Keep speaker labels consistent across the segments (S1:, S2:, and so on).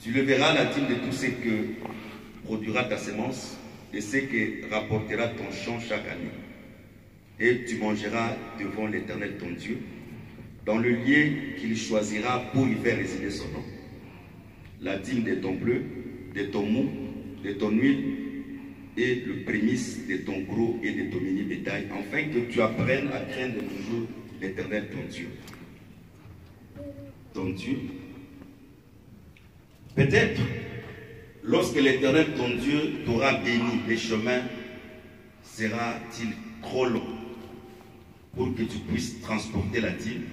S1: Tu leveras la dîme de tout ce que produira ta semence et ce que rapportera ton champ chaque année. Et tu mangeras devant l'Éternel ton Dieu, dans le lieu qu'il choisira pour y faire résider son nom. La dîme de ton bleu, de ton mou, de ton huile et le prémice de ton gros et de ton mini bétail, afin que tu apprennes à craindre toujours l'Éternel ton Dieu. Ton Dieu. Peut-être, lorsque l'Éternel ton Dieu t'aura béni, le chemin sera-t-il trop long pour que tu puisses transporter la dîme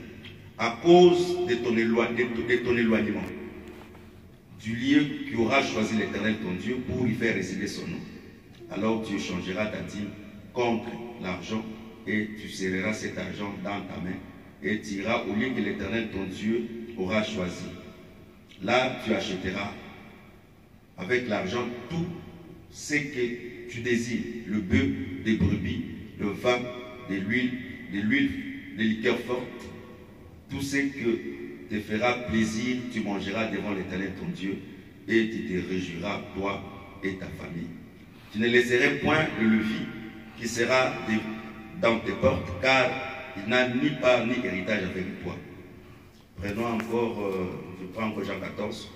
S1: à cause de ton éloignement du lieu qu'aura choisi l'Éternel ton Dieu pour y faire résider son nom. Alors tu échangeras ta dîme contre l'argent et tu serreras cet argent dans ta main et tu iras au lieu que l'Éternel ton Dieu aura choisi. Là tu achèteras avec l'argent tout ce que tu désires, le bœuf, des brebis, le vin, de l'huile, des liqueurs fortes, tout ce que te fera plaisir, tu mangeras devant l'Éternel ton Dieu et tu te réjouiras, toi et ta famille. Tu ne laisseras point le levis qui sera dans tes portes, car il n'a ni part ni héritage avec toi. Prenons encore, je prends encore Jean 14,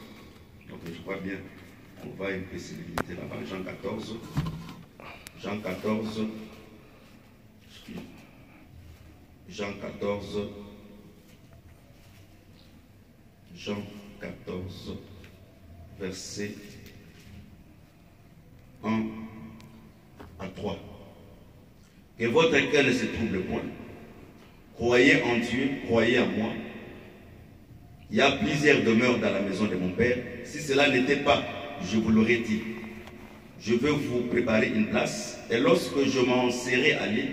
S1: donc je crois bien, on va un peu se limiter là-bas. Jean 14, Jean 14, Jean 14, Jean 14, verset 1 à 3. Que votre cœur ne se trouble point. Croyez en Dieu, croyez en moi. Il y a plusieurs demeures dans la maison de mon Père. Si cela n'était pas, je vous l'aurais dit. Je veux vous préparer une place. Et lorsque je m'en serai allé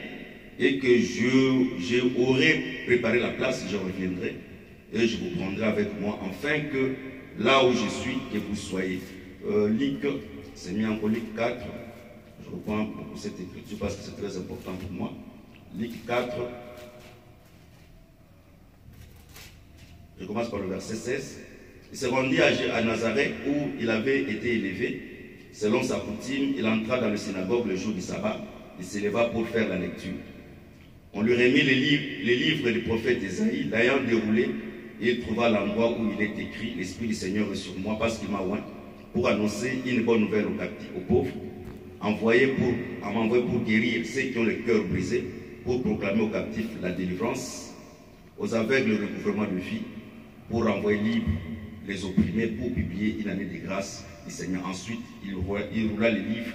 S1: et que je aurai préparé la place, je reviendrai et je vous prendrai avec moi, afin que là où je suis, que vous soyez. Luc, c'est mis en Luc 4. Je reprends cette écriture parce que c'est très important pour moi. Luc 4. Je commence par le verset 16. Il se rendit à Nazareth où il avait été élevé. Selon sa coutume, il entra dans la synagogue le jour du sabbat. Il s'éleva pour faire la lecture. On lui remit les livres du prophète Isaïe. L'ayant déroulé, il trouva l'endroit où il est écrit « L'Esprit du Seigneur est sur moi parce qu'il m'a oint pour annoncer une bonne nouvelle aux pauvres, m'envoyer pour guérir ceux qui ont le cœur brisé, pour proclamer aux captifs la délivrance, aux aveugles le recouvrement de vie, pour renvoyer libres les opprimés, pour publier une année de grâce du Seigneur. » Ensuite, il roula les livres,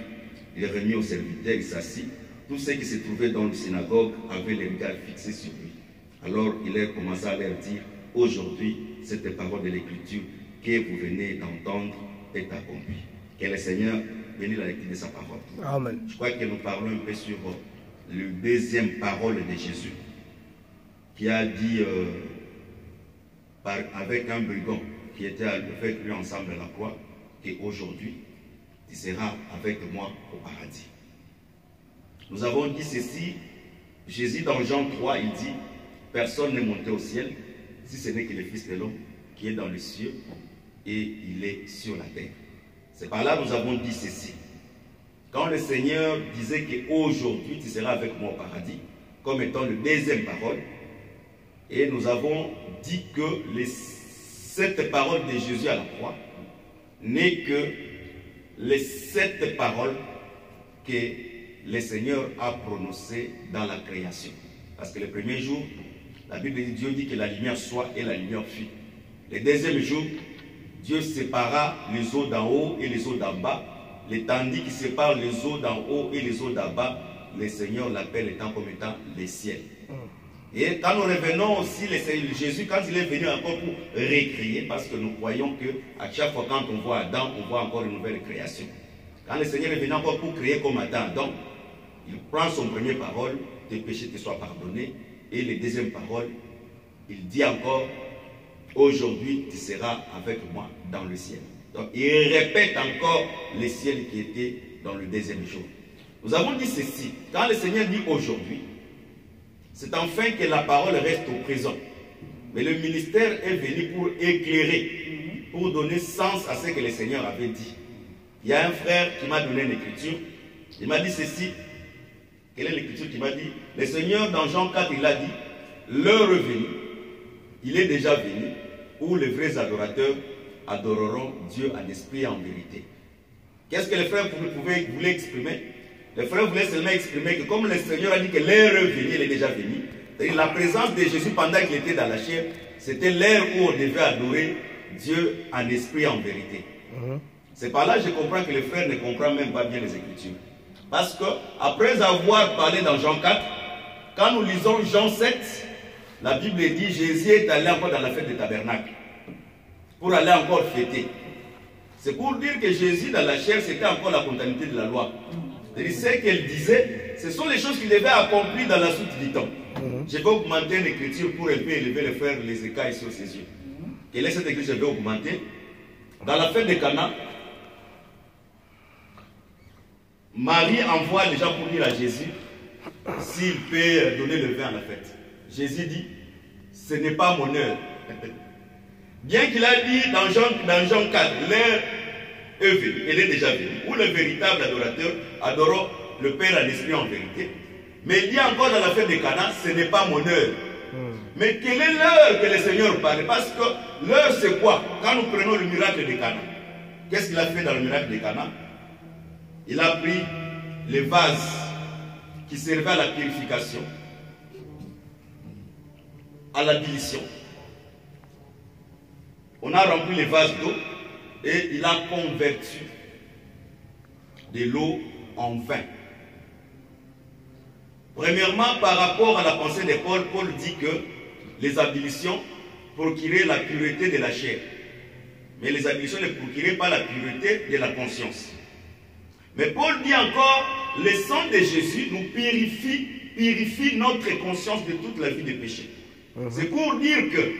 S1: il remit aux serviteurs, il s'assit. Tous ceux qui se trouvaient dans la synagogue avaient les regards fixés sur lui. Alors il commença à leur dire « Aujourd'hui, cette parole de l'Écriture que vous venez d'entendre est accomplie. » Que le Seigneur bénisse la lecture de sa parole. Amen. Je crois que nous parlons un peu sur la deuxième parole de Jésus, qui a dit avec un brigand qui était avec lui ensemble à la croix, qu'aujourd'hui, tu seras avec moi au paradis. Nous avons dit ceci, Jésus dans Jean 3, il dit, personne n'est monté au ciel, si ce n'est que le Fils de l'homme qui est dans les cieux et il est sur la terre. C'est par là que nous avons dit ceci. Quand le Seigneur disait qu'aujourd'hui tu seras avec moi au paradis, comme étant le deuxième parole, et nous avons dit que cette parole de Jésus à la croix n'est que les 7 paroles que le Seigneur a prononcées dans la création. Parce que le premier jour, la Bible dit Dieu dit que la lumière soit et la lumière fut. Le deuxième jour, Dieu sépara les eaux d'en haut et les eaux d'en bas. L'étendue qui sépare les eaux d'en haut et les eaux d'en bas, le Seigneur l'appelle étant comme étant les ciels. Et quand nous revenons aussi, Jésus, quand il est venu encore pour récréer, parce que nous croyons qu'à chaque fois quand on voit Adam, on voit encore une nouvelle création. Quand le Seigneur est venu encore pour créer comme Adam, il prend son première parole, tes péchés te soient pardonnés, et les deuxième parole, il dit encore, aujourd'hui tu seras avec moi dans le ciel. Donc il répète encore les ciels qui étaient dans le deuxième jour. Nous avons dit ceci, quand le Seigneur dit aujourd'hui, c'est enfin que la parole reste au présent. Mais le ministère est venu pour éclairer, pour donner sens à ce que le Seigneur avait dit. Il y a un frère qui m'a donné une écriture. Il m'a dit ceci. Quelle est l'écriture qui m'a dit? Le Seigneur, dans Jean 4, il a dit, l'heure est venue, il est déjà venu, où les vrais adorateurs adoreront Dieu en esprit et en vérité. Qu'est-ce que les frères voulaient exprimer? Les frères voulaient seulement exprimer que comme le Seigneur a dit que l'heure est venue, il est déjà venu, c'est-à-dire la présence de Jésus pendant qu'il était dans la chair, c'était l'heure où on devait adorer Dieu en esprit et en vérité. C'est par là que je comprends que les frères ne comprennent même pas bien les Écritures. Parce que, après avoir parlé dans Jean 4, quand nous lisons Jean 7, la Bible dit Jésus est allé encore dans la fête des tabernacles pour aller encore fêter. C'est pour dire que Jésus dans la chair, c'était encore la continuité de la loi. C'est-à-dire ce qu'elle disait, ce sont les choses qu'il devait accomplir dans la suite du temps. Je vais augmenter l'écriture pour un peu élever les frères, les écailles sur ses yeux. Quelle est cette écriture? Je vais augmenter. Dans la fête de Cana, Marie envoie les gens pour dire à Jésus s'il peut donner le vin à la fête. Jésus dit, ce n'est pas mon heure. Bien qu'il a dit dans Jean 4, l'heure est venue, elle est déjà venue, où le véritable adorateur adore le Père en esprit en vérité. Mais il dit encore dans la fête de Cana, ce n'est pas mon heure. Mais quelle est l'heure que le Seigneur parle? Parce que l'heure c'est quoi? Quand nous prenons le miracle de Cana, qu'est-ce qu'il a fait dans le miracle de Cana? Il a pris les vases qui servaient à la purification, à la dilution. On a rempli les vases d'eau et il a converti de l'eau en vin. Premièrement, par rapport à la pensée de Paul, Paul dit que les ablutions procuraient la pureté de la chair. Mais les ablutions ne procuraient pas la pureté de la conscience. Mais Paul dit encore, le sang de Jésus nous purifie notre conscience de toute la vie de péché. C'est pour dire que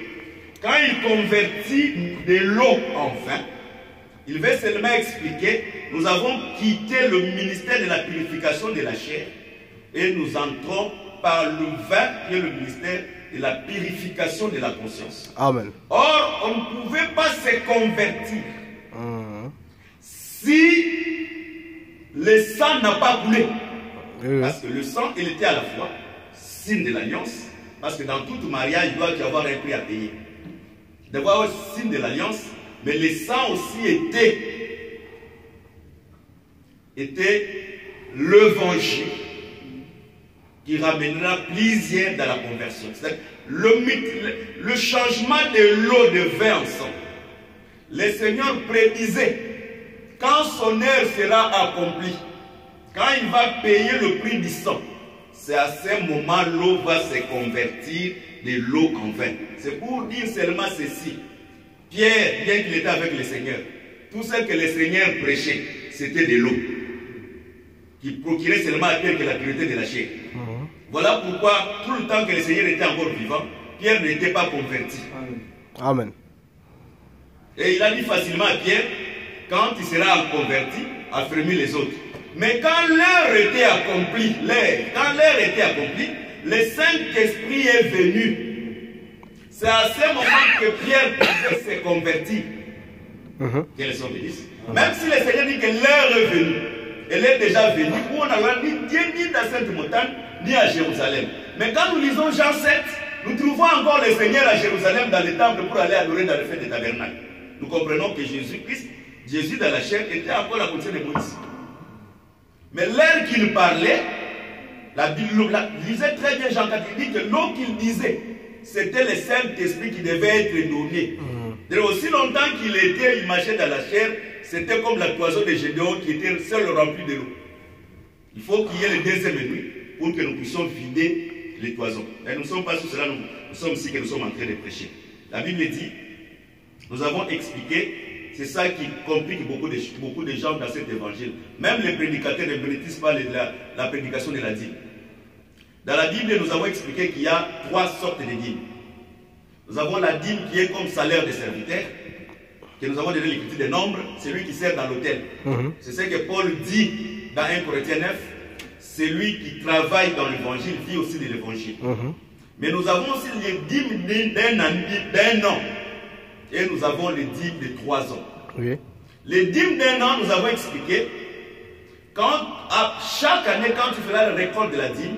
S1: quand il convertit de l'eau en vin, il veut seulement expliquer, nous avons quitté le ministère de la purification de la chair et nous entrons par le vin qui est le ministère de la purification de la conscience. Amen. Or, on ne pouvait pas se convertir si le sang n'a pas coulé. Parce que le sang, il était à la fois signe de l'alliance, parce que dans tout mariage, il doit y avoir un prix à payer. D'avoir un signe de l'alliance, mais le sang aussi était l'évangile qui ramènera plusieurs dans la conversion. C'est-à-dire le changement de l'eau de vin en sang. Le Seigneur prédisait, quand son heure sera accomplie, quand il va payer le prix du sang, c'est à ce moment l'eau va se convertir de l'eau en vin. C'est pour dire seulement ceci. Pierre, bien qu'il était avec le Seigneur, tout ce que le Seigneur prêchait, c'était de l'eau, qui procurait seulement à Pierre que la pureté de la chair. Voilà pourquoi, tout le temps que le Seigneur était encore vivant, Pierre n'était pas converti. Amen. Et il a dit facilement à Pierre, quand il sera converti, affermis les autres. Mais quand l'heure était accomplie, le Saint-Esprit est venu. C'est à ce moment que Pierre pouvait se convertir. Quelle est son bénédiction? Même si le Seigneur dit que l'heure est venue, elle est déjà venue, où on n'a ni dans cette montagne, ni à Jérusalem. Mais quand nous lisons Jean 7, nous trouvons encore le Seigneur à Jérusalem dans le temple pour aller adorer dans le fête des tabernacles. Nous comprenons que Jésus-Christ, Jésus dans la chair, était encore la continuité de Moïse. Mais l'heure qu'il parlait, la Bible disait très bien Jean 4, il dit que l'eau qu'il disait, c'était le Saint-Esprit qui devait être donné. Aussi longtemps qu'il était, il marchait dans la chair, c'était comme la toison de Gédéon qui était seul rempli de l'eau. Il faut qu'il y ait le deuxième nuit pour que nous puissions vider les toisons. Et nous ne sommes pas sur cela, nous sommes ici que nous sommes en train de prêcher. La Bible dit, nous avons expliqué, c'est ça qui complique beaucoup de gens dans cet évangile. Même les prédicateurs ne bénéficient pas de la prédication de la dîme. Dans la Bible, nous avons expliqué qu'il y a 3 sortes de dîmes. Nous avons la dîme qui est comme salaire des serviteurs, que nous avons donné l'écriture des nombres, celui qui sert dans l'autel. C'est ce que Paul dit dans 1 Corinthiens 9, celui qui travaille dans l'évangile vit aussi de l'évangile. Mais nous avons aussi les dîmes d'un an. et nous avons les dîmes de 3 ans.
S2: Oui.
S1: Les dîmes d'1 an, nous avons expliqué, chaque année, quand tu feras la récolte de la dîme,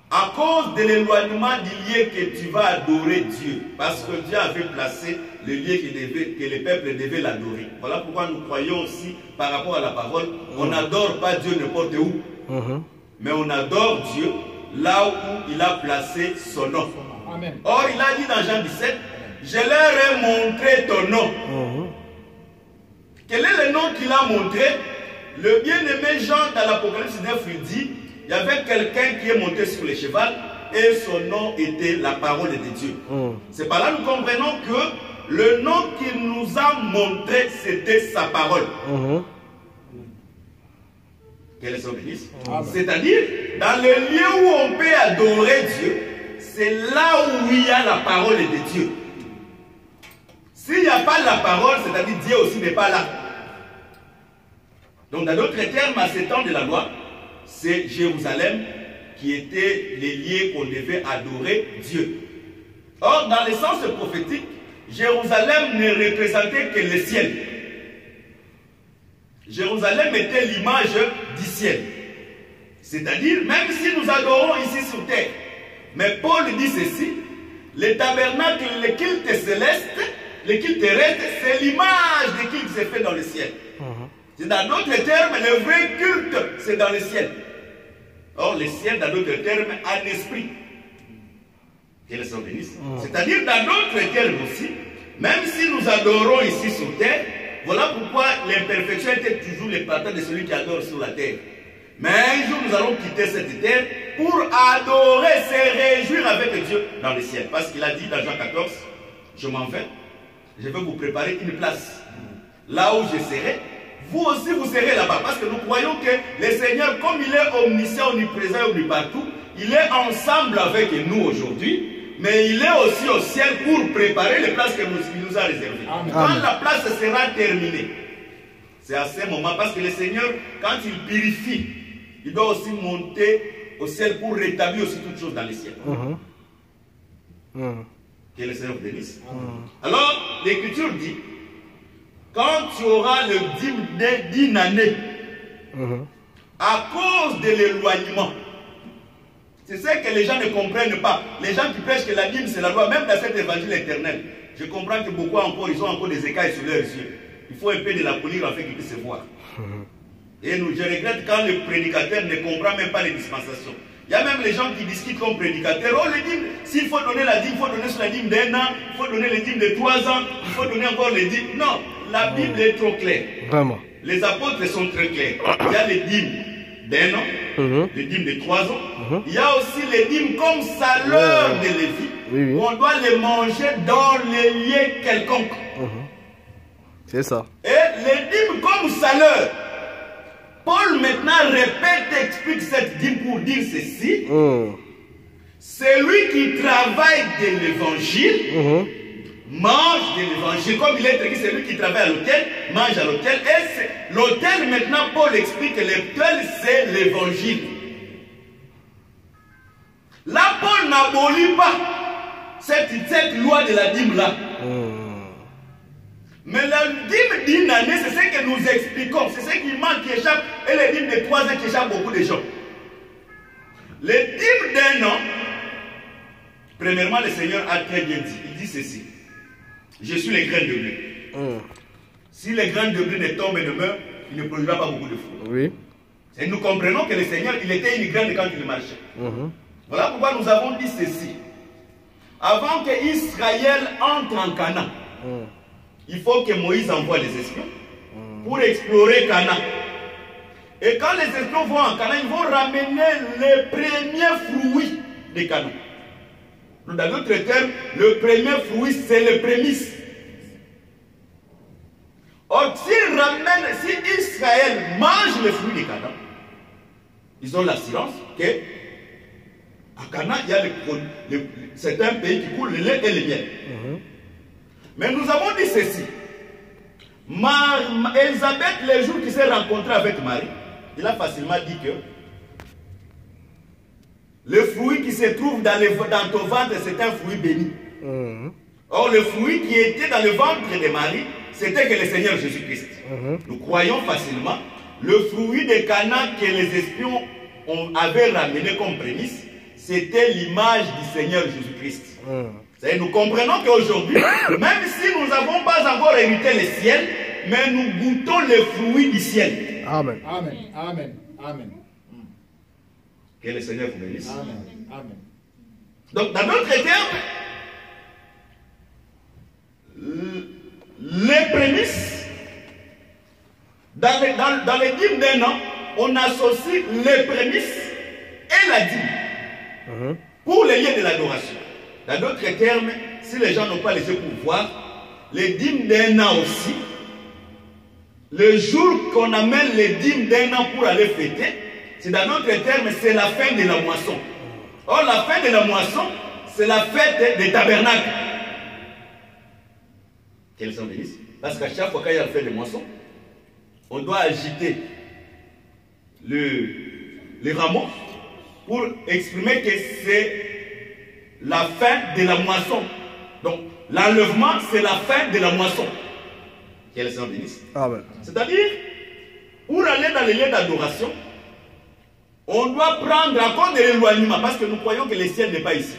S1: à cause de l'éloignement du lieu que tu vas adorer Dieu, parce que Dieu avait placé le lieu que les peuples devaient l'adorer. Voilà pourquoi nous croyons aussi, par rapport à la parole, on n'adore pas Dieu n'importe où, mais on adore Dieu là où il a placé son nom.
S3: Amen.
S1: Or, il a dit dans Jean 17, je leur ai montré ton nom. Quel est le nom qu'il a montré? Le bien-aimé Jean dans l'Apocalypse 9 lui dit, il y avait quelqu'un qui est monté sur le cheval et son nom était la parole de Dieu. C'est par là que nous comprenons que le nom qu'il nous a montré, c'était sa parole. Quel est son bénéfice? C'est-à-dire, dans le lieu où on peut adorer Dieu, c'est là où il y a la parole de Dieu. S'il n'y a pas la parole, c'est-à-dire Dieu aussi n'est pas là. Donc, dans d'autres termes, à ce temps de la loi, c'est Jérusalem qui était les lieux où on devait adorer Dieu. Or, dans le sens prophétique, Jérusalem ne représentait que le ciel. Jérusalem était l'image du ciel. C'est-à-dire, même si nous adorons ici sur terre, mais Paul dit ceci, le tabernacle, le culte céleste, le culte terrestre, c'est l'image de culte qui s'est fait dans le ciel. C'est dans d'autres termes, le vrai culte, c'est dans le ciel. Or, le ciel, dans d'autres termes, a un esprit. Quel est son bénéfice? C'est-à-dire, dans d'autres termes aussi, même si nous adorons ici sur terre, voilà pourquoi l'imperfection était toujours le partage de celui qui adore sur la terre. Mais un jour, nous allons quitter cette terre pour adorer, se réjouir avec Dieu dans le ciel. Parce qu'il a dit dans Jean 14, je m'en vais, je vais vous préparer une place. Là où je serai, vous aussi vous serez là-bas. Parce que nous croyons que le Seigneur, comme il est omniscient, omniprésent, omnipartout, il est ensemble avec nous aujourd'hui. Mais il est aussi au ciel pour préparer les places qu'il nous a réservées. Quand la place sera terminée, c'est à ce moment, parce que le Seigneur, quand il purifie, il doit aussi monter au ciel pour rétablir aussi toutes choses dans le ciel. Que le Seigneur bénisse. Alors, l'Écriture dit, quand tu auras le dîme d'une année, à cause de l'éloignement, c'est ce que les gens ne comprennent pas. Les gens qui prêchent que la dîme c'est la loi, même dans cet évangile éternel, je comprends que beaucoup encore, ils ont encore des écailles sur leurs yeux. Il faut un peu de la polir afin qu'ils puissent se voir. Et je regrette quand le prédicateur ne comprend même pas les dispensations. Il y a même les gens qui discutent comme prédicateurs. Oh, le dîme, s'il faut donner la dîme, il faut donner sur la dîme d'1 an, il faut donner les dîmes de 3 ans, il faut donner encore les dîmes. Non, la Bible est trop claire. Vraiment. Les apôtres sont très clairs. Il y a les dîmes d'1 an, les dîmes de 3 ans. Il y a aussi les dîmes comme salaire de Lévi. On doit les manger dans les lieux quelconques.
S2: C'est ça.
S1: Et les dîmes comme salaire. Paul maintenant répète, explique cette dîme pour dire ceci. Celui qui travaille de l'évangile mange de l'évangile. Comme il est écrit, celui qui travaille à l'autel mange à l'autel. Et l'autel, maintenant, Paul explique que l'autel, c'est l'évangile. Là, Paul n'abolit pas cette loi de la dîme là. Mais la dîme d'une année, c'est ce que nous expliquons. C'est ce qui manque, qui échappe. Et les dîmes de 3 ans qui échappent beaucoup de gens. Les dîmes d'1 an, premièrement, le Seigneur a très bien dit. Il dit ceci. Je suis les graines de blé. Si les graines de blé ne tombent et ne meurent, il ne produira pas beaucoup de fruits. Et nous comprenons que le Seigneur, il était une graine quand il marchait. Voilà pourquoi nous avons dit ceci. Avant que Israël entre en Canaan, il faut que Moïse envoie les espions pour explorer Canaan. Et quand les espions vont en Canaan, ils vont ramener les premiers fruits de Canaan. Dans d'autres termes, le premier fruit, c'est le prémisse. Or, si Israël mange les fruits de Canaan, ils ont l'assurance que à Canaan, c'est un pays qui coule le lait et le miel. Mais nous avons dit ceci. Elisabeth, le jour qu'il s'est rencontré avec Marie, il a facilement dit que le fruit qui se trouve dans ton ventre, c'est un fruit béni. Or, le fruit qui était dans le ventre de Marie, c'était que le Seigneur Jésus-Christ. Nous croyons facilement, le fruit de Cana que les espions avaient ramené comme prémisse, c'était l'image du Seigneur Jésus-Christ. Nous comprenons qu'aujourd'hui, même si nous n'avons pas encore hérité le ciel, mais nous goûtons le fruit du ciel.
S2: Amen.
S3: Amen. Amen. Amen.
S1: Que le Seigneur vous bénisse.
S3: Amen. Amen.
S1: Donc, dans d'autres termes, les prémices, dans les dîmes d'un an, on associe les prémices et la dîme pour les lieux de l'adoration. Dans d'autres termes, si les gens n'ont pas les yeux pour voir, les dîmes d'un an aussi, le jour qu'on amène les dîmes d'un an pour aller fêter, c'est dans d'autres termes, c'est la fin de la moisson. Or, la fin de la moisson, c'est la fête des tabernacles. Quels sont les bénisse? Parce qu'à chaque fois qu'il y a la fête de moisson, on doit agiter les rameaux pour exprimer que c'est la fin de la moisson. Donc, l'enlèvement, c'est la fin de la moisson. Quels sont les bénisse?
S2: Amen.
S1: C'est-à-dire, pour aller dans les lieux d'adoration, on doit prendre en compte de l'éloignement, parce que nous croyons que le ciel n'est pas ici.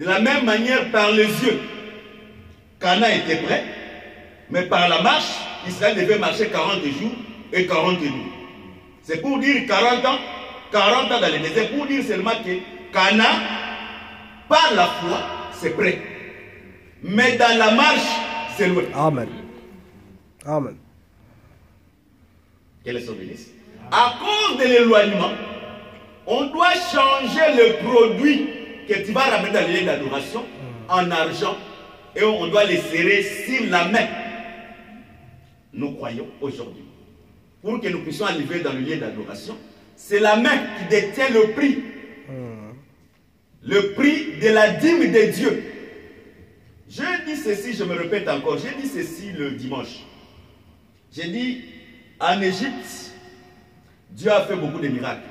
S1: De la même manière, par les yeux, Cana était prêt, mais par la marche, Israël devait marcher 40 jours et 40 nuits. C'est pour dire 40 ans dans le désert, pour dire seulement que Cana, par la foi, c'est prêt. Mais dans la marche, c'est loin.
S2: Amen. Amen.
S1: Quelle est son bénéfice? À cause de l'éloignement, on doit changer le produit que tu vas ramener dans les lieux d'adoration en argent et on doit les serrer sur la main. Nous croyons aujourd'hui, pour que nous puissions arriver dans le lieu d'adoration, c'est la main qui détient le prix. Le prix de la dîme de Dieu. Je dis ceci, je me répète encore, j'ai dit ceci le dimanche. J'ai dit, en Égypte, Dieu a fait beaucoup de miracles,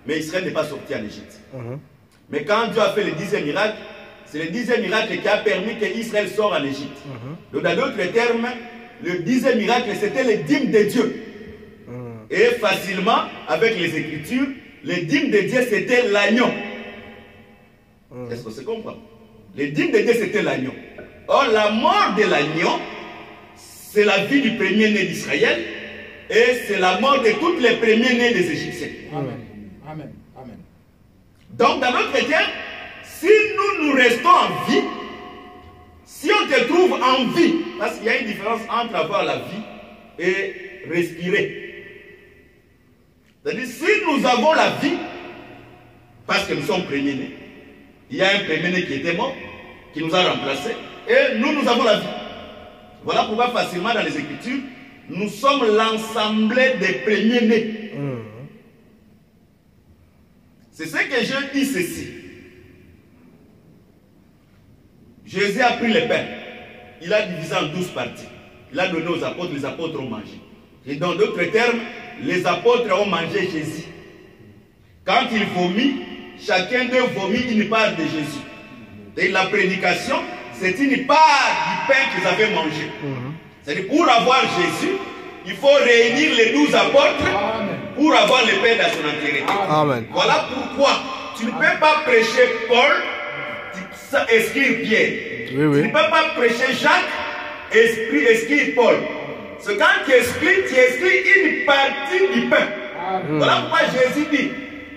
S1: mais Israël n'est pas sorti en Égypte. Mais quand Dieu a fait le 10e miracle, c'est le 10e miracle qui a permis qu'Israël sorte en Égypte. Donc dans d'autres termes, le 10e miracle, c'était les dîmes de Dieu. Et facilement, avec les Écritures, les dîmes de Dieu, c'était l'agneau. Est-ce que c'est comprend? Les dîmes de Dieu, c'était l'agneau. Or, la mort de l'agneau, c'est la vie du premier-né d'Israël, et c'est la mort de tous les premiers-nés des Égyptiens.
S3: Amen. Amen. Amen.
S1: Donc, dans notre terme, si nous restons en vie, si on te trouve en vie, parce qu'il y a une différence entre avoir la vie et respirer. C'est-à-dire, si nous avons la vie, parce que nous sommes premiers-nés, il y a un premier-né qui était mort, qui nous a remplacés, et nous avons la vie. Voilà pourquoi facilement dans les Écritures, nous sommes l'ensemble des premiers-nés. C'est ce que je dis ceci. Jésus a pris le pain. Il a divisé en 12 parties. Il a donné aux apôtres, les apôtres ont mangé. Et dans d'autres termes, les apôtres ont mangé Jésus. Quand il vomit, chacun d'eux vomit une part de Jésus. Et la prédication, c'est une part du pain qu'ils avaient mangé. C'est-à-dire, pour avoir Jésus, il faut réunir les 12 apôtres pour avoir le pain dans son entièreté.
S2: Amen.
S1: Voilà pourquoi tu ne peux pas prêcher Paul, écrire Pierre. Tu ne peux pas prêcher Jacques, écrire Paul. C'est quand tu écris une partie du pain. Voilà pourquoi Jésus dit,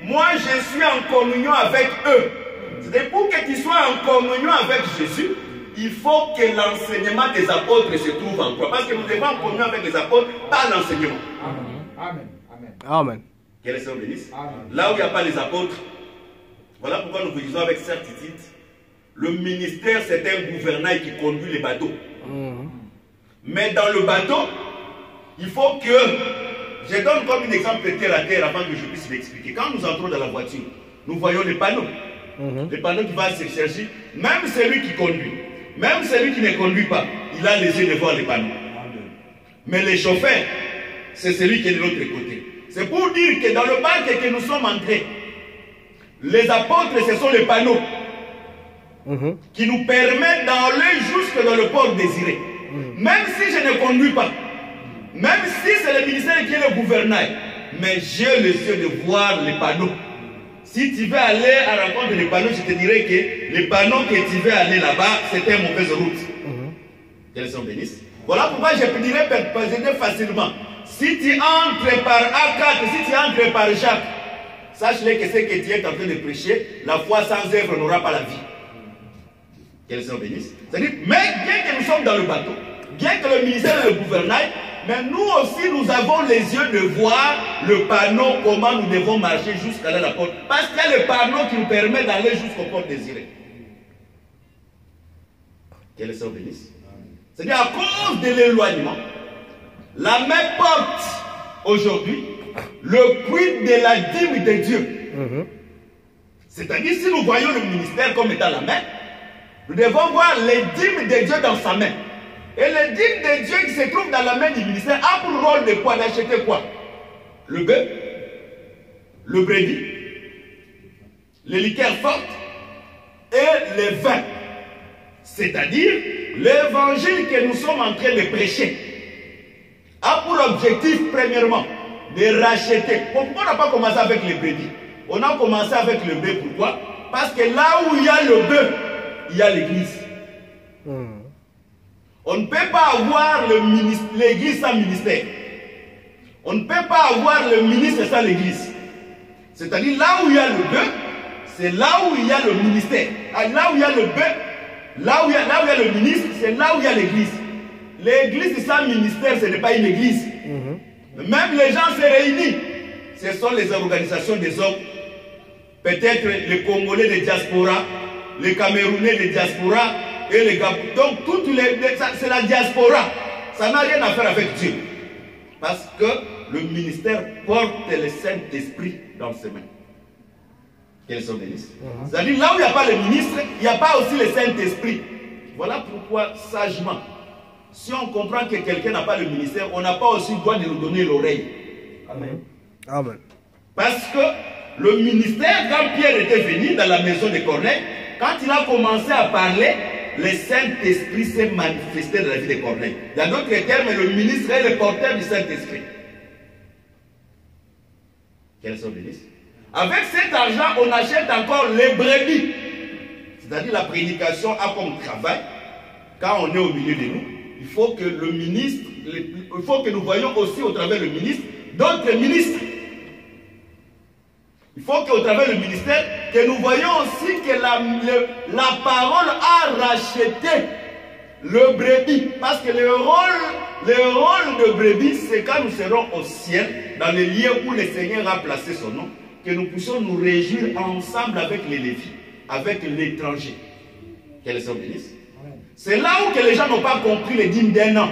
S1: moi je suis en communion avec eux. C'est pour que tu sois en communion avec Jésus, il faut que l'enseignement des apôtres se trouve en toi. Parce que nous devons en communion avec les apôtres par l'enseignement.
S3: Amen. Amen.
S2: Amen.
S1: Quel est son bénéfice? Là où il n'y a pas les apôtres, voilà pourquoi nous vous disons avec certitude, le ministère c'est un gouvernail qui conduit les bateaux. Mais dans le bateau, il faut que, je donne comme un exemple terre à terre avant que je puisse l'expliquer. Quand nous entrons dans la voiture, nous voyons les panneaux. Les panneaux qui vont se chercher, même celui qui conduit, même celui qui ne conduit pas, il a les yeux de voir les panneaux. Mais les chauffeurs, c'est celui qui est de l'autre côté. C'est pour dire que dans le barque que nous sommes entrés, les apôtres, ce sont les panneaux. qui nous permet d'aller jusque dans le port désiré. Même si je ne conduis pas, même si c'est le ministère qui est le gouvernail, mais j'ai les yeux de voir les panneaux. Si tu veux aller à la rencontre des panneaux, je te dirais que les panneaux que tu veux aller là-bas, c'était une mauvaise route. Qu'elles sont bénisses. Voilà pourquoi je te dirais facilement. Si tu entres par A4, si tu entres par Jacques, sache-le que ce que tu es en train de prêcher, la foi sans œuvre n'aura pas la vie. Qu'elles sont bénisses. C'est-à-dire, mais bien que nous sommes dans le bateau, bien que le ministère est le gouvernail, mais nous aussi, nous avons les yeux de voir le panneau, comment nous devons marcher jusqu'à la porte. Parce qu'il y a le panneau qui nous permet d'aller jusqu'au port désiré. Qu'elles sont bénisses. C'est-à-dire, à cause de l'éloignement, la main porte aujourd'hui le prix de la dîme de Dieu. C'est-à-dire, si nous voyons le ministère comme étant la main, nous devons voir les dîmes de Dieu dans sa main. Et les dîmes de Dieu qui se trouvent dans la main du ministère a pour rôle de quoi? D'acheter quoi? Le bœuf, le brebis, les liqueurs fortes et les vins. C'est-à-dire, l'évangile que nous sommes en train de prêcher a pour objectif, premièrement, de racheter. Pourquoi on n'a pas commencé avec les brebis? On a commencé avec le bœuf. Pourquoi? Parce que là où il y a le bœuf, il y a l'église. On ne peut pas avoir l'église sans ministère. On ne peut pas avoir le ministre sans l'église. C'est-à-dire là où il y a le bœuf, c'est là où il y a le ministère. Là où il y a le bœuf, là où il y a le ministre, c'est là où il y a l'église. L'église sans ministère, ce n'est pas une église. Même les gens se réunissent. Ce sont les organisations des hommes. Peut-être les Congolais de diaspora, les Camerounais de diaspora, et les Gabons. Donc, c'est la diaspora. Ça n'a rien à faire avec Dieu. Parce que le ministère porte le Saint-Esprit dans ses mains. Quels sont les ministres? C'est-à-dire, là où il n'y a pas le ministre, il n'y a pas aussi le Saint-Esprit. Voilà pourquoi, sagement, si on comprend que quelqu'un n'a pas le ministère, on n'a pas aussi le droit de nous donner l'oreille. Amen.
S2: Amen.
S1: Parce que le ministère, quand Pierre était venu dans la maison de Corneille, quand il a commencé à parler, le Saint-Esprit s'est manifesté dans la vie de Corneille. Dans d'autres termes, le ministre est le porteur du Saint-Esprit. Quels sont les ministres? Avec cet argent, on achète encore les brebis. C'est-à-dire la prédication a comme travail, quand on est au milieu de nous, il faut que le ministre, il faut que nous voyons aussi au travers du ministre, d'autres ministres. Il faut qu'au travers du ministère, que nous voyons aussi que la parole a racheté le brebis. Parce que le rôle de brebis, c'est quand nous serons au ciel, dans les lieux où le Seigneur a placé son nom, que nous puissions nous réjouir ensemble avec les Lévites, avec l'étranger. Quels sont les ministres? C'est là où que les gens n'ont pas compris les dîmes d'un an.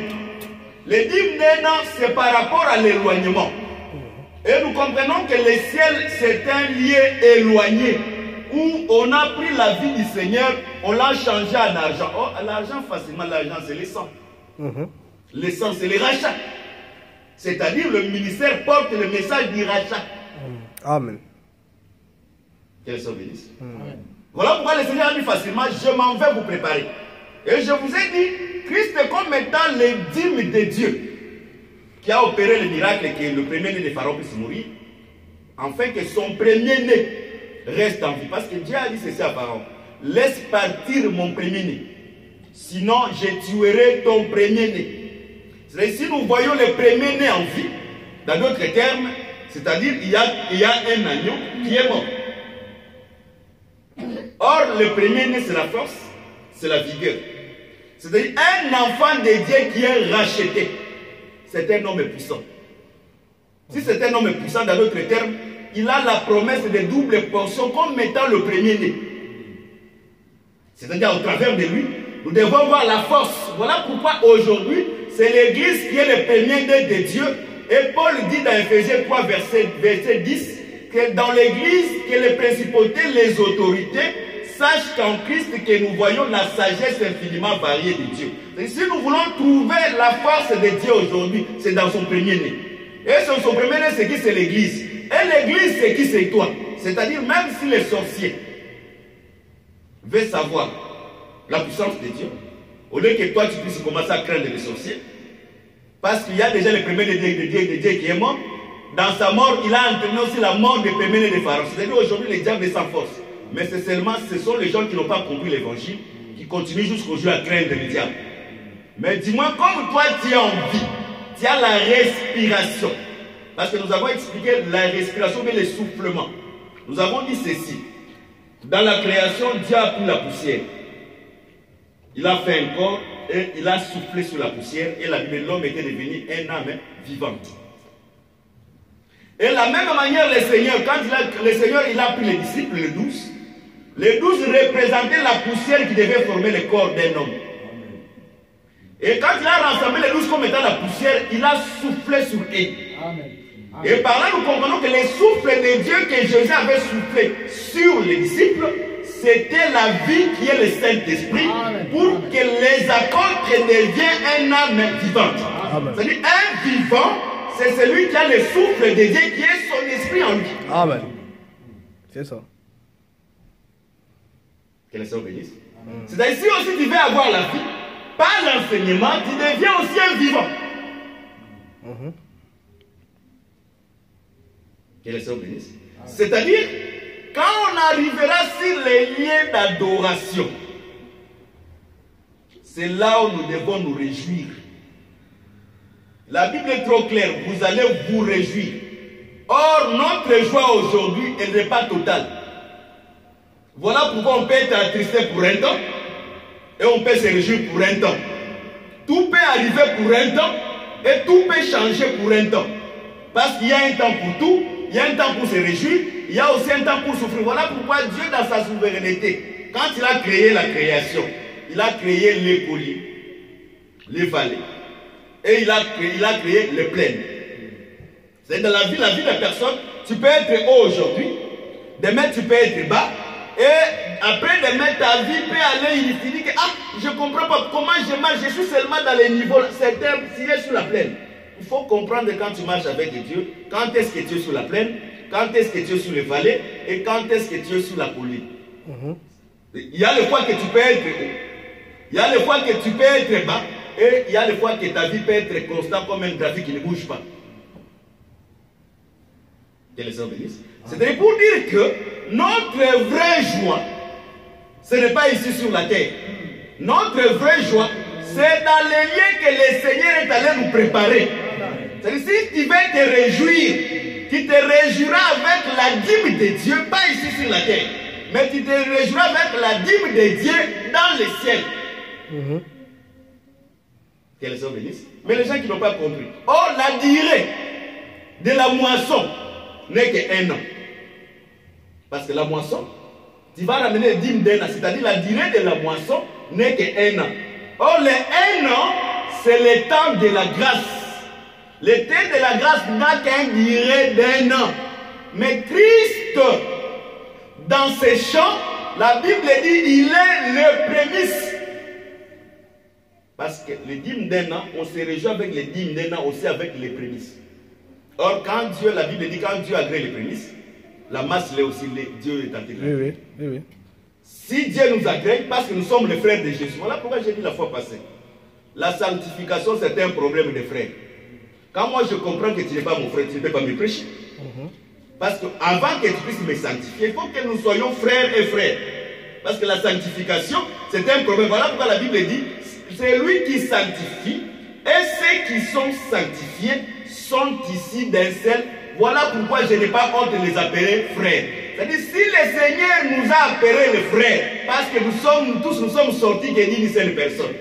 S1: Les dîmes d'un an, c'est par rapport à l'éloignement. Et nous comprenons que le ciel, c'est un lieu éloigné, où on a pris la vie du Seigneur, on l'a changé en argent. Oh, l'argent, facilement, l'argent, c'est le sang. Le sang, c'est le rachat. C'est-à-dire, le ministère porte le message du rachat.
S2: Amen.
S1: Quels sont les ministres? Voilà pourquoi le Seigneur a dit facilement, je m'en vais vous préparer. Et je vous ai dit, Christ est comme étant les dîmes de Dieu, qui a opéré le miracle que le premier-né de Pharaon puisse mourir, afin que son premier-né reste en vie. Parce que Dieu a dit ceci à Pharaon, laisse partir mon premier-né, sinon je tuerai ton premier-né. C'est-à-dire, si nous voyons le premier-né en vie, dans d'autres termes, c'est-à-dire il y a un agneau qui est mort. Or, le premier-né, c'est la force, c'est la vigueur. C'est-à-dire un enfant de Dieu qui est racheté. C'est un homme puissant. Si c'est un homme puissant, dans d'autres termes, il a la promesse de double portion comme étant le premier-né. C'est-à-dire, au travers de lui, nous devons voir la force. Voilà pourquoi aujourd'hui, c'est l'Église qui est le premier-né de Dieu. Et Paul dit dans Ephésiens 3, verset 10, que dans l'Église, que les principautés, les autorités, sachent qu'en Christ, que nous voyons la sagesse infiniment variée de Dieu. Et si nous voulons trouver la force de Dieu aujourd'hui, c'est dans son premier-né. Et son premier-né, c'est qui? C'est l'Église. Et l'Église, c'est qui? C'est toi. C'est-à-dire, même si les sorciers, veut savoir la puissance de Dieu, au lieu que toi tu puisses commencer à craindre les sorciers, parce qu'il y a déjà le premier de Dieu qui est mort, dans sa mort, il a entraîné aussi la mort des premiers de Pharaon. C'est-à-dire aujourd'hui, le diable est sans force. Mais c'est seulement, ce sont les gens qui n'ont pas compris l'évangile, qui continuent jusqu'aujourd'hui à craindre le diable. Mais dis-moi, comme toi tu es en vie, tu as la respiration. Parce que nous avons expliqué la respiration, mais l'essoufflement. Nous avons dit ceci. Dans la création, Dieu a pris la poussière. Il a fait un corps et il a soufflé sur la poussière. Et la Bible, l'homme était devenu un âme vivante. Et de la même manière, le Seigneur, quand il a pris les disciples, les 12 représentaient la poussière qui devait former le corps d'un homme. Et quand il a rassemblé les 12 comme étant la poussière, il a soufflé sur eux.
S3: Amen.
S1: Et par là, nous comprenons que le souffle de Dieu que Jésus avait soufflé sur les disciples, c'était la vie qui est le Saint-Esprit pour que les apôtres deviennent un âme vivante. C'est-à-dire, un vivant, c'est celui qui a le souffle de Dieu, qui est son esprit en lui.
S2: Amen. C'est ça.
S1: Que le Seigneur bénisse. C'est-à-dire, si aussi tu veux avoir la vie, par l'enseignement, tu deviens aussi un vivant. Que le Seigneur bénisse. C'est-à-dire, quand on arrivera sur les liens d'adoration, c'est là où nous devons nous réjouir. La Bible est trop claire, vous allez vous réjouir. Or, notre joie aujourd'hui, elle n'est pas totale. Voilà pourquoi on peut être attristé pour un temps et on peut se réjouir pour un temps. Tout peut arriver pour un temps et tout peut changer pour un temps. Parce qu'il y a un temps pour tout, il y a un temps pour se réjouir, il y a aussi un temps pour souffrir. Voilà pourquoi Dieu, dans sa souveraineté, quand il a créé la création, il a créé les collines, les vallées, et il a créé les plaines. C'est dans la vie de personne, tu peux être haut aujourd'hui, demain tu peux être bas, et après demain ta vie peut aller, il dit que je ne comprends pas comment je marche, je suis seulement dans les niveaux, c'est s'il est sur la plaine. Il faut comprendre quand tu marches avec Dieu, quand est-ce que tu es sur la plaine, quand est-ce que tu es sur les vallées, et quand est-ce que tu es sur la colline. Il y a les fois que tu peux être haut, il y a les fois que tu peux être bas, et il y a les fois que ta vie peut être constante comme un graphique qui ne bouge pas. Que les hommes bénissent. C'est pour dire que notre vraie joie, ce n'est pas ici sur la terre. Notre vraie joie, c'est dans les liens que le Seigneur est allé nous préparer. C'est-à-dire, si tu veux te réjouir, tu te réjouiras avec la dîme de Dieu, pas ici sur la terre, mais tu te réjouiras avec la dîme de Dieu dans le ciel. Que les hommes bénissent. Mais les gens qui n'ont pas compris. Or, la durée de la moisson n'est qu'un an. Parce que la moisson, tu vas ramener les dîmes d'un an. C'est-à-dire la durée de la moisson n'est qu'un an. Or, le 1 an, c'est le temps de la grâce. Le temps de la grâce n'a qu'une durée d'1 an. Mais Christ, dans ses chants, la Bible dit, il est le prémisse. Parce que les dîmes d'un an, on se réjouit avec les dîmes d'un an aussi avec les prémices. Or, quand Dieu, la Bible dit, quand Dieu agrée les prémices, la masse l'est aussi, Dieu est intégré. Oui. Si Dieu nous agrée, parce que nous sommes les frères de Jésus, voilà pourquoi j'ai dit la fois passée. La sanctification, c'est un problème de frères. Quand moi je comprends que tu n'es pas mon frère, tu ne peux pas me prêcher. Parce qu'avant que tu puisses me sanctifier, il faut que nous soyons frères et frères. Parce que la sanctification, c'est un problème. Voilà pourquoi la Bible dit, c'est lui qui sanctifie, et ceux qui sont sanctifiés sont ici d'un seul. Voilà pourquoi je n'ai pas honte de les appeler frères. C'est-à-dire, si le Seigneur nous a appelés les frères, parce que nous sommes sortis d'une seule personne.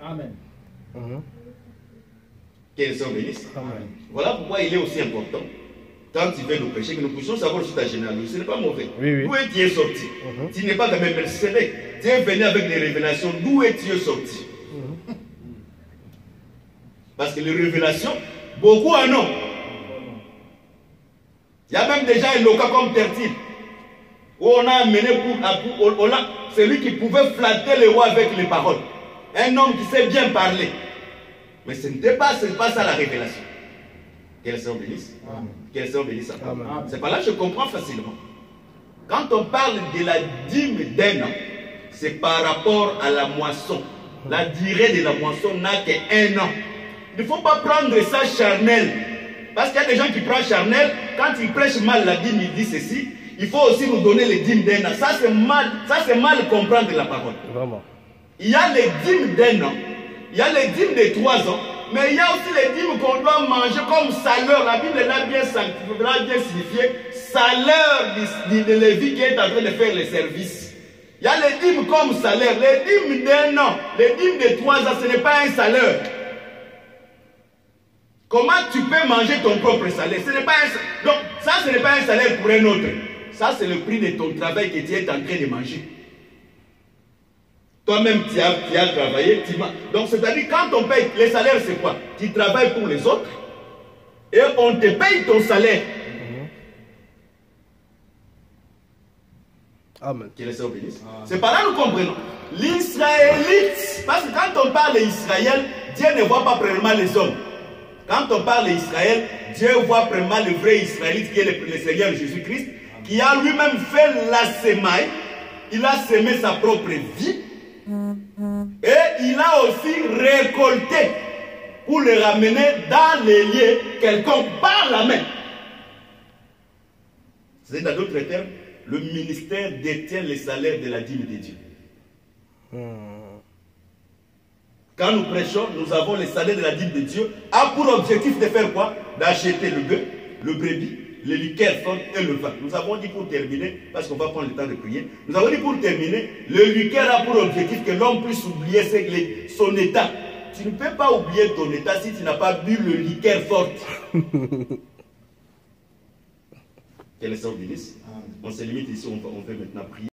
S3: Amen.
S1: Qu'ils sont bénissent. Voilà pourquoi il est aussi important, quand tu veux nous prêcher, que nous puissions savoir sur ta généalogie. Ce n'est pas mauvais. D'où es-tu es sorti? Tu n'es pas quand même Melchizedek. Tu es venu avec des révélations. D'où es-tu sorti? Parce que les révélations, beaucoup en ont. Il y a même des gens éloquents comme Tertille, où on a amené celui qui pouvait flatter le roi avec les paroles. Un homme qui sait bien parler. Mais ce n'est pas ça la révélation. Qu'elle soit bénisse. Qu'elle soit bénisse. C'est pas là que je comprends facilement. Quand on parle de la dîme d'un an, c'est par rapport à la moisson. La durée de la moisson n'a qu'un an. Il ne faut pas prendre ça charnel. Parce qu'il y a des gens qui prennent charnel, quand ils prêchent mal la dîme, ils disent ceci. Il faut aussi nous donner les dîmes d'un an. Ça, c'est mal comprendre la parole.
S2: Vraiment.
S1: Il y a les dîmes d'un an, il y a les dîmes de 3 ans, mais il y a aussi les dîmes qu'on doit manger comme salaire. La Bible l'a bien signifié. Salaire de Lévi qui est en train de faire les services. Il y a les dîmes comme salaire. Les dîmes d'un an, les dîmes de 3 ans, ce n'est pas un salaire. Comment tu peux manger ton propre salaire? Ce n'est pas un salaire. Donc, ça, ce n'est pas un salaire pour un autre. Ça, c'est le prix de ton travail que tu es en train de manger. Toi-même, tu as travaillé. Donc, c'est-à-dire, quand on paye, les salaires, c'est quoi? Tu travailles pour les autres et on te paye ton salaire.
S2: Amen.
S1: Que les sœurs bénissent. C'est par là que nous comprenons. L'Israélite, parce que quand on parle d'Israël, Dieu ne voit pas premièrement les hommes. Quand on parle d'Israël, Dieu voit premièrement le vrai Israélite qui est le Seigneur Jésus-Christ, qui a lui-même fait la semaille. Il a semé sa propre vie. Et il a aussi récolté pour le ramener dans les lieux quelconque par la main. C'est dans d'autres termes, le ministère détient les salaires de la dîme de Dieu. Quand nous prêchons, nous avons les salaires de la dîme de Dieu, a pour objectif de faire quoi? D'acheter le bœuf, le brebis, le liqueur fort et le vin. Nous avons dit pour terminer, parce qu'on va prendre le temps de prier, nous avons dit pour terminer, le liqueur a pour objectif que l'homme puisse oublier son état. Tu ne peux pas oublier ton état si tu n'as pas bu le liqueur fort. Que les sœurs bénissent. On se limite ici, on va maintenant prier.